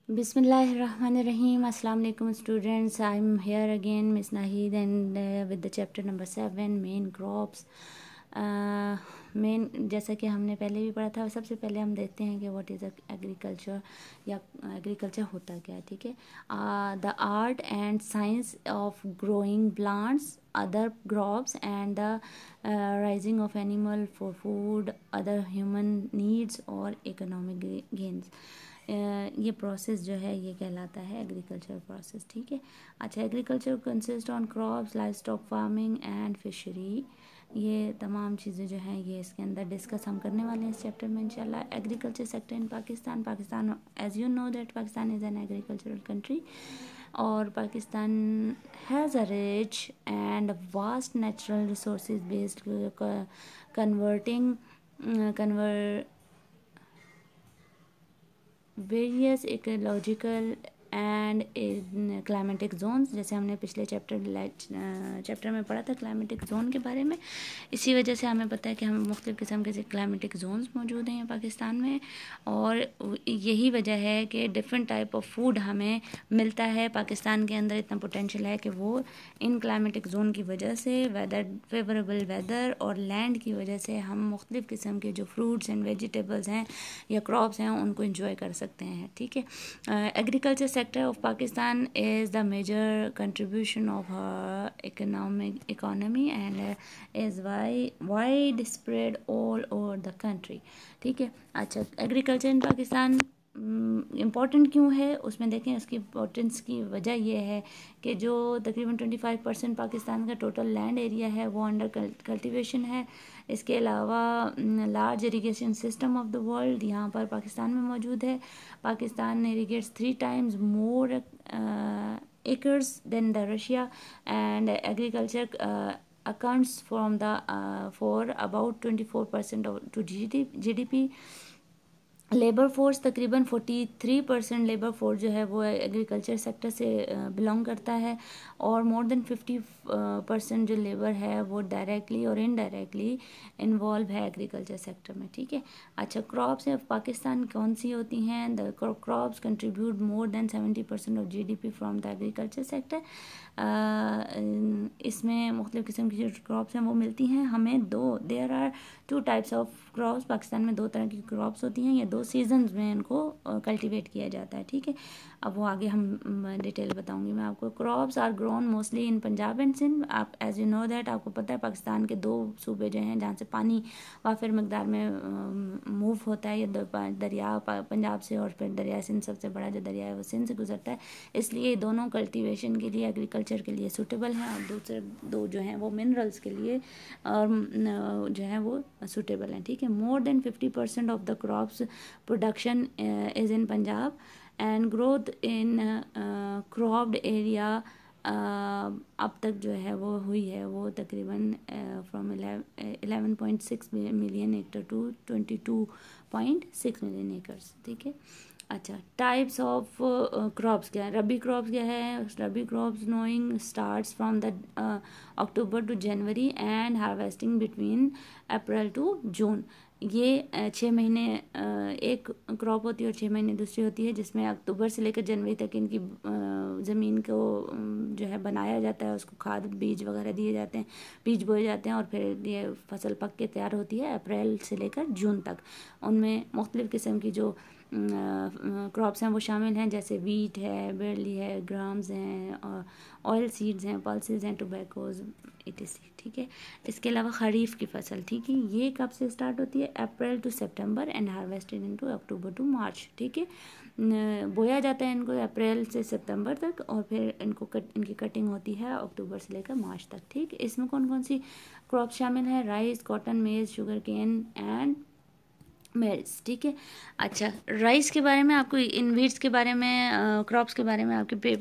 Bismillahirrahmanirrahim. Assalamu alaikum students. I'm here again, Miss Nahid, and with the chapter number 7, main crops. Main जैसा कि हमने पहले भी पढ़ा था, सबसे पहले हम देखते हैं कि व्हाट इज़ एग्रीकल्चर या एग्रीकल्चर होता क्या है. ठीक है, the art and science of growing plants, other crops and the rising of animal for food, other human needs और इकोनॉमिक गेन्स. ये प्रोसेस जो है ये कहलाता है एग्रीकल्चर प्रोसेस. ठीक है. अच्छा, agriculture consist on crops, live stock farming and fishery. ये तमाम चीज़ें जो हैं ये इसके अंदर डिस्कस हम करने वाले हैं इस चैप्टर में इंशाल्लाह. Agriculture sector in Pakistan as you know that Pakistan is an agricultural country, और Pakistan has a rich and vast natural resources based convert various ecological and climatic zones. जैसे हमने पिछले चैप्टर में पढ़ा था क्लाइमेटिक जोन के बारे में. इसी वजह से हमें पता है कि हमें मुख्तलिफ़ किस्म के क्लाइमेटिक जोन्स मौजूद हैं पाकिस्तान में, और यही वजह है कि डिफरेंट टाइप ऑफ फूड हमें मिलता है. पाकिस्तान के अंदर इतना पोटेंशियल है कि वो इन क्लाइमेटिक जोन की वजह से, फेवरेबल वेदर और लैंड की वजह से हम मुख्तलिफ़ किस्म के जो फ्रूट्स एंड वेजिटेबल्स हैं या क्रॉप्स हैं उनको इंजॉय कर सकते हैं. ठीक है. Agriculture sector of Pakistan is the major contribution of economy and is wide spread all over the country. ठीक है. अच्छा, एग्रीकल्चर इन पाकिस्तान इम्पॉर्टेंट क्यों है उसमें देखें. उसकी इम्पोर्टेंस की वजह यह है कि जो तकरीबन 25% पाकिस्तान का टोटल लैंड एरिया है वो अंडर कल्टीवेशन है. इसके अलावा large irrigation system of the world यहाँ पर पाकिस्तान में मौजूद है. Pakistan irrigates 3 times more acres than the Russia, and agriculture accounts for about 24% of to GDP. Labour force तकरीबन 43% लेबर फोर्स जो है वो एग्रीकल्चर सेक्टर से बिलोंग करता है, और मोर देन 50% जो लेबर है वो डायरेक्टली और इनडायरेक्टली इन्वॉल्व है एग्रीकल्चर सेक्टर में. ठीक है. अच्छा, क्रॉप्स ऑफ पाकिस्तान कौन सी होती हैं. The crops contribute more than 70% of GDP from the agriculture sector. इसमें मुख्तलिफ़ किस्म की जो क्रॉप्स हैं वो मिलती हैं हमें. There are 2 types of crops. Pakistan में 2 तरह की क्रॉप्स होती हैं. ये 2 सीजन्स में इनको कल्टीवेट किया जाता है. ठीक है. अब वो आगे हम डिटेल बताऊंगी मैं आपको. Crops are grown mostly in Punjab and Sindh. आप एज यू नो दैट आपको पता है पाकिस्तान के 2 सूबे जो हैं जहाँ से पानी वाफिर मकदार में मूव होता है. ये दरिया पंजाब से, और फिर दरिया सिंध सबसे बड़ा जो दरिया है वो सिंध से गुजरता है. इसलिए दोनों कल्टीवेशन के लिए, एग्रीकल्चर के लिए सूटेबल हैं, और दूसरे 2 जो हैं वो मिनरल्स के लिए और जो है वो सूटेबल हैं. ठीक है. More than 50% of the crops production is in Punjab, and growth in cropped area अब तक जो है वो हुई है वो तकरीबन from 11.6 million hectare to 22.6 million acres. ठीक है. अच्छा, टाइप्स ऑफ क्रॉप्स क्या है. रबी क्रॉप्स क्या है. Rabi crops sowing starts from the October to January and harvesting between April to June. ये 6 महीने एक क्रॉप होती है और 6 महीने दूसरी होती है, जिसमें अक्टूबर से लेकर जनवरी तक इनकी ज़मीन को जो है बनाया जाता है, उसको खाद बीज वगैरह दिए जाते हैं, बीज बोए जाते हैं, और फिर ये फसल पक के तैयार होती है अप्रैल से लेकर जून तक. उनमें मुख्तलिफ़ किस्म की जो क्रॉप्स हैं वो शामिल हैं, जैसे वीट है, बेरली है, ग्राम्स हैं, ऑयल सीड्स हैं, पल्सेस हैं, टोबैकोज etc. ठीक है. इसके अलावा खरीफ की फसल. ठीक है. ये कब से स्टार्ट होती है. April to September and harvested into October to March. ठीक है. बोया जाता है इनको अप्रैल से सितंबर तक, और फिर इनकी कटिंग होती है अक्टूबर से लेकर मार्च तक. ठीक. इसमें कौन कौन सी क्रॉप शामिल है. राइस, कॉटन, मेज, शुगर केन एंड मेल्स. ठीक है. अच्छा, राइस के बारे में आपको, इन वीड्स के बारे में, क्रॉप्स के बारे में आपके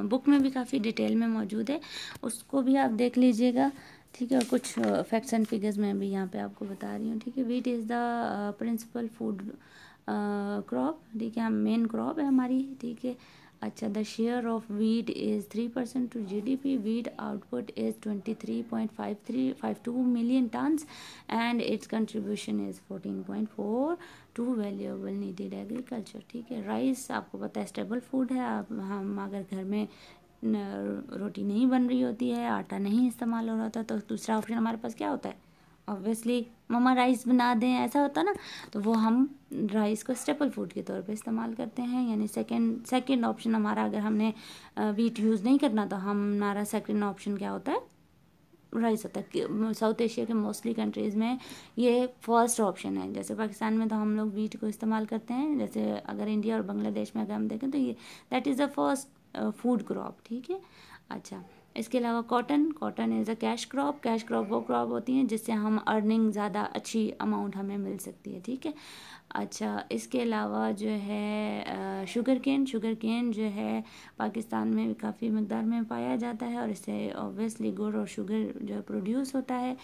बुक में भी काफ़ी डिटेल में मौजूद है, उसको भी आप देख लीजिएगा. ठीक है. और कुछ फैक्ट्स एंड फिगर्स मैं भी यहाँ पे आपको बता रही हूँ. ठीक है. Wheat is the principal food crop. ठीक है. मेन क्रॉप है हमारी. ठीक है. अच्छा, the share of wheat is 3% to GDP. Wheat output is 23.52 million tons, and its contribution is 14.4 to valuable needed agriculture, ठीक है। राइस आपको पता है स्टेबल फूड है। आप हम अगर घर में रोटी नहीं बन रही होती है, आटा नहीं इस्तेमाल हो रहा होता, तो दूसरा ऑप्शन हमारे पास क्या होता है? ऑब्वियसली मम्मा राइस बना दें, ऐसा होता ना, तो वो हम राइस को स्टेपल फूड के तौर पे इस्तेमाल करते हैं। यानी सेकंड ऑप्शन हमारा, अगर हमने वीट यूज़ नहीं करना तो हमारा सेकंड ऑप्शन क्या होता है? राइस होता है। साउथ एशिया के मोस्टली कंट्रीज़ में ये फर्स्ट ऑप्शन है। जैसे पाकिस्तान में तो हम लोग वीट को इस्तेमाल करते हैं। जैसे अगर इंडिया और बांग्लादेश में अगर हम देखें तो ये that is the first food crop, ठीक है। अच्छा, इसके अलावा cotton is a cash crop वो क्रॉप होती हैं जिससे हम अर्निंग ज़्यादा अच्छी अमाउंट हमें मिल सकती है, ठीक है। अच्छा, इसके अलावा जो है शुगर केन जो है पाकिस्तान में काफ़ी मकदार में पाया जाता है और इससे ऑब्वियसली गुड़ और शुगर जो है प्रोड्यूस होता है।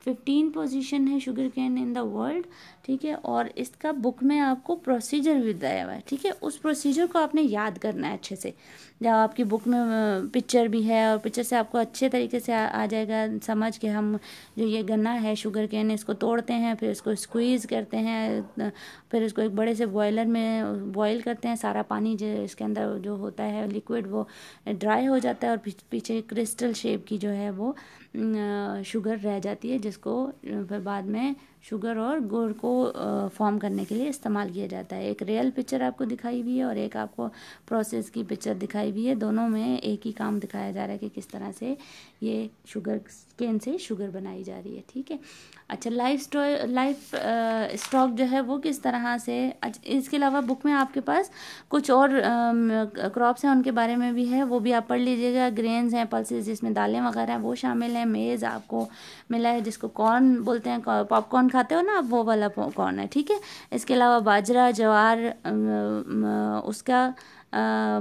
15 पोजीशन है sugar cane in the world, ठीक है। और इसका बुक में आपको प्रोसीजर भी दिया हुआ है, ठीक है। उस प्रोसीजर को आपने याद करना है अच्छे से। जब आपकी बुक में पिक्चर भी है और पिक्चर से आपको अच्छे तरीके से आ जाएगा समझ के। हम जो ये गन्ना है शुगर केन, इसको तोड़ते हैं, फिर इसको स्क्वीज़ करते हैं, फिर इसको एक बड़े से बॉयलर में बॉयल करते हैं। सारा पानी जो इसके अंदर जो होता है लिक्विड वो ड्राई हो जाता है और पीछे क्रिस्टल शेप की जो है वो शुगर रह जाती है, जिसको फिर बाद में शुगर और गुड़ को फॉर्म करने के लिए इस्तेमाल किया जाता है। एक रियल पिक्चर आपको दिखाई हुई है और एक आपको प्रोसेस की पिक्चर दिखाई हुई है। दोनों में एक ही काम दिखाया जा रहा है कि किस तरह से ये शुगर केन से शुगर बनाई जा रही है, ठीक है। अच्छा, लाइफ स्टॉक जो है वो किस तरह से। इसके अलावा बुक में आपके पास कुछ और क्रॉप्स हैं, उनके बारे में भी है, वो भी आप पढ़ लीजिएगा। ग्रेन्स हैं, पल्सेस जिसमें दालें वगैरह हैं वो शामिल हैं। मेज़ आपको मिला है जिसको कॉर्न बोलते हैं, पॉपकॉर्न खाते हो ना आप, वो वाला कॉर्न है, ठीक है। इसके अलावा बाजरा, ज्वार, उसका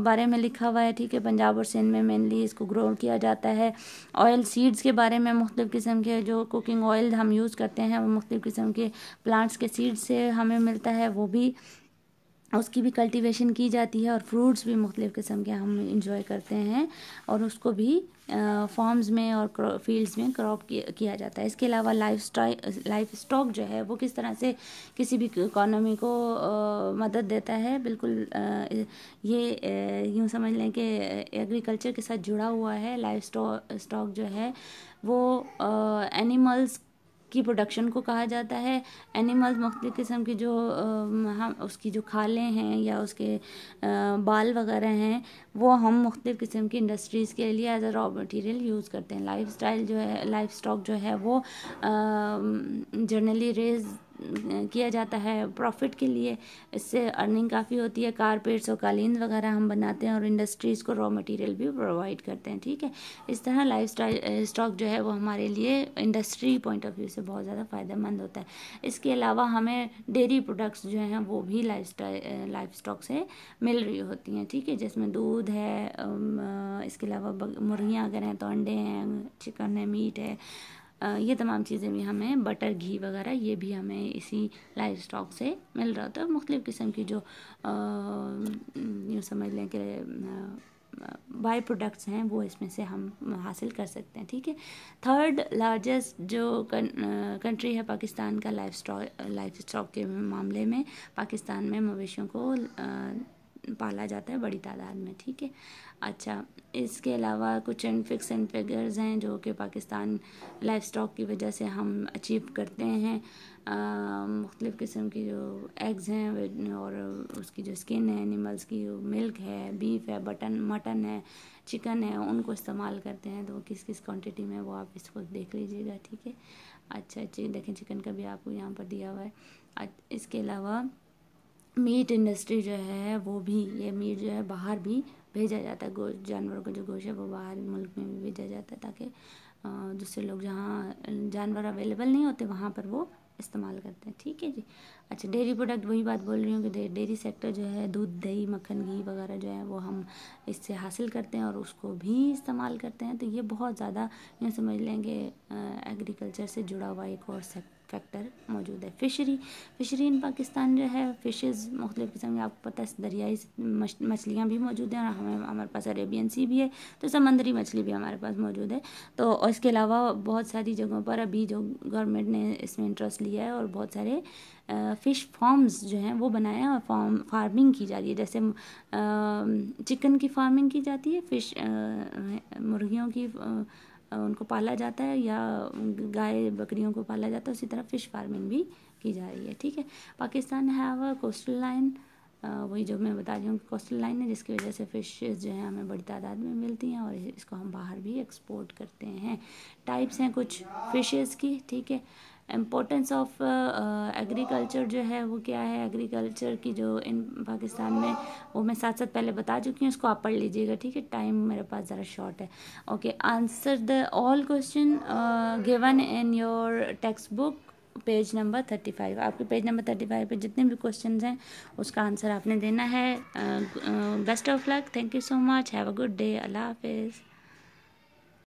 बारे में लिखा हुआ है, ठीक है। पंजाब और सिंध में मेनली इसको ग्रो किया जाता है। ऑयल सीड्स के बारे में, मुख्तलिफ़ किस्म के जो कुकिंग ऑयल हम यूज़ करते हैं वो मुख्तलिफ़ किस्म के प्लांट्स के सीड्स से हमें मिलता है, वो भी उसकी भी कल्टीवेशन की जाती है। और फ्रूट्स भी मुख्तलिफ़ किस्म के हम इंजॉय करते हैं और उसको भी फार्म्स में और फील्ड्स में क्रॉप किया जाता है। इसके अलावा लाइफ स्टॉक जो है वो किस तरह से किसी भी इकोनॉमी को मदद देता है, बिल्कुल ये यूँ समझ लें कि एग्रीकल्चर के साथ जुड़ा हुआ है। लाइफ स्टॉक जो है वो एनिमल्स की प्रोडक्शन को कहा जाता है। एनिमल्स मुख्तलिफ़ किस्म की जो हम उसकी जो खालें हैं या उसके बाल वगैरह हैं वो हम मुख्तलिफ़ किस्म की इंडस्ट्रीज़ के लिए as a raw material use करते हैं। लाइफ स्टॉक जो है वो जनरली रेज किया जाता है प्रॉफिट के लिए। इससे अर्निंग काफ़ी होती है। कारपेट्स और कालीन वगैरह हम बनाते हैं और इंडस्ट्रीज़ को रॉ मटेरियल भी प्रोवाइड करते हैं, ठीक है। इस तरह लाइफ स्टॉक जो है वो हमारे लिए इंडस्ट्री पॉइंट ऑफ व्यू से बहुत ज़्यादा फ़ायदेमंद होता है। इसके अलावा हमें डेयरी प्रोडक्ट्स जो हैं वो भी लाइफ स्टॉक से मिल रही होती हैं, ठीक है। जिसमें दूध है, इसके अलावा मुर्गियाँ अगर हैं तो अंडे हैं, चिकन है, मीट है, ये तमाम चीज़ें भी हमें, बटर, घी वगैरह ये भी हमें इसी लाइफ स्टॉक से मिल रहा होता है। मुख्तलिफ़ किस्म की जो यूँ समझ लें कि बाई प्रोडक्ट्स हैं वो इसमें से हम हासिल कर सकते हैं, ठीक है। थर्ड लार्जेस्ट जो कंट्री है पाकिस्तान का लाइफ स्टॉक के मामले में, पाकिस्तान में मवेशियों को पाला जाता है बड़ी तादाद में, ठीक है। अच्छा, इसके अलावा कुछ फिक्स एंड फिगर्स हैं जो कि पाकिस्तान लाइफ स्टॉक की वजह से हम अचीव करते हैं। मुख्तलिफ़ किस्म की जो एग्स हैं और उसकी जो स्किन है एनिमल्स की, मिल्क है, बीफ है, मटन है, चिकन है, उनको इस्तेमाल करते हैं। तो किस किस क्वांटिटी में वो आप इसको देख लीजिएगा, ठीक है। अच्छा, देखें चिकन का भी आपको यहाँ पर दिया हुआ है। इसके अलावा मीट इंडस्ट्री जो है वो भी, ये मीट जो है बाहर भी भेजा जाता है। गोश्त, जानवरों का जो गोश्त है वो बाहर मुल्क में भी भेजा जाता है ताकि दूसरे लोग जहाँ जानवर अवेलेबल नहीं होते वहाँ पर वो इस्तेमाल करते हैं, ठीक है जी। अच्छा, डेयरी प्रोडक्ट, वही बात बोल रही हूँ कि डेयरी सेक्टर जो है दूध, दही, मक्खन, घी वगैरह जो है वो हम इससे हासिल करते हैं और उसको भी इस्तेमाल करते हैं। तो ये बहुत ज़्यादा यूँ समझ लेंगे एग्रीकल्चर से जुड़ा हुआ एक और फैक्टर मौजूद है। फिशरी इन पाकिस्तान जो है, फ़िशेज़ मुख्तलिफ़ किस्म की, आपको पता है दरियाई मछलियाँ भी मौजूद हैं, और हमारे पास अरेबियन सी भी है, तो समंदरी मछली भी हमारे पास मौजूद है। तो और इसके अलावा बहुत सारी जगहों पर अभी जो गवर्नमेंट ने इसमें इंटरेस्ट लिया है और बहुत सारे फ़िश फार्म्स जो हैं वो बनाए हैं और फार्मिंग की जा रही है। जैसे चिकन की फार्मिंग की जाती है, फ़िश मुर्गियों की उनको पाला जाता है, या गाय बकरियों को पाला जाता है, उसी तरह फ़िश फार्मिंग भी की जा रही है। ठीक है, Pakistan have a coastal line, वही जो मैं बता रही हूँ कोस्टल लाइन है, जिसकी वजह से फ़िशेज़ जो हैं हमें बड़ी तादाद में मिलती हैं और इसको हम बाहर भी एक्सपोर्ट करते हैं। टाइप्स हैं कुछ फ़िशेज़ की। ठीक है, इम्पोर्टेंस ऑफ एग्रीकल्चर जो है वो क्या है, एग्रीकल्चर की जो इन पाकिस्तान में, वो मैं साथ साथ पहले बता चुकी हूँ, उसको आप पढ़ लीजिएगा। ठीक है, टाइम मेरे पास ज़रा शॉर्ट है। Okay, answer the all question given in your text book page number 35। आपके पेज नंबर 35 पे जितने भी क्वेश्चन हैं उसका आंसर आपने देना है। Best of luck, thank you so much, have a good day, अल्लाह हाफिज़।